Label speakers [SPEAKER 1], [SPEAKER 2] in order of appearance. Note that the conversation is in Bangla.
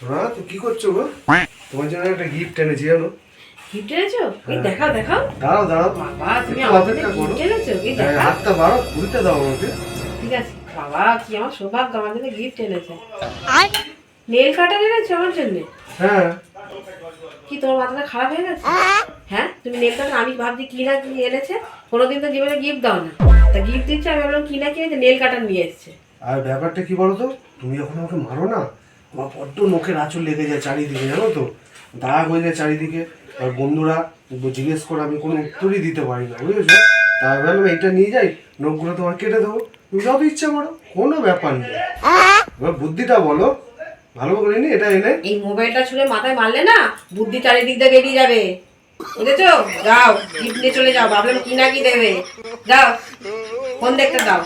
[SPEAKER 1] হ্যাঁ, তো কি করছো গো? তোমার জন্য একটা গিফট এনেছি জানো?
[SPEAKER 2] গিফট এনেছো? এই দেখাও দেখাও।
[SPEAKER 1] দাঁড়াও দাঁড়াও,
[SPEAKER 2] বাবা তুমি
[SPEAKER 1] একটু
[SPEAKER 2] আমাদের
[SPEAKER 1] অপেক্ষা করো।
[SPEAKER 2] গিফট এনেছো? এই
[SPEAKER 1] হ্যাঁ,
[SPEAKER 2] দেখাও।
[SPEAKER 1] হাতটা বাড়াও, খুলতে দাও আমাকে।
[SPEAKER 2] ঠিক আছে। বাবা কি আমার সৌভাগ্য, আমার জন্য গিফট এনেছে। নেল কাটার এনেছো আমার জন্য?
[SPEAKER 1] হ্যাঁ।
[SPEAKER 2] কি তোমার মাথাটা খারাপ হয়ে গেছে? হ্যাঁ তুমি নেল কাটার, আমি ভাবছি কি না কি এনেছে। কোনোদিন তো জীবনে গিফট দাও না, তা গিফট দিচ্ছে আমি ভাবলাম কি না কি এনেছে, নেল কাটার নিয়ে এসছে।
[SPEAKER 1] আর ব্যাপারটা কি বলো তো, তুমি যখন আমাকে মারো না, আমার বড্ড নখের আঁচড় লেগে যায় চারিদিকে, জানো তো? দাগ হয়ে যায় চারিদিকে। আর বন্ধুরা জিজ্ঞেস করে, আমি কোনো উত্তরই দিতে পারি না, বুঝেছো? তাই ভাবলাম এইটা নিয়ে যাই, নখগুলো তোমার কেটে দেবো, তুমি যত ইচ্ছা করো, কোনো ব্যাপার নেই। এবার বুদ্ধিটা বলো ভালো করে নি এটা এনে।
[SPEAKER 2] এই মোবাইলটা ছুঁড়ে মাথায় মারলে না, বুদ্ধি চারিদিক দিয়ে বেরিয়ে যাবে, বুঝেছো? যাও গিফট নিয়ে চলে যাও, ভাবলাম কি না কি দেবে। যাও ফোন দেখতে দাও।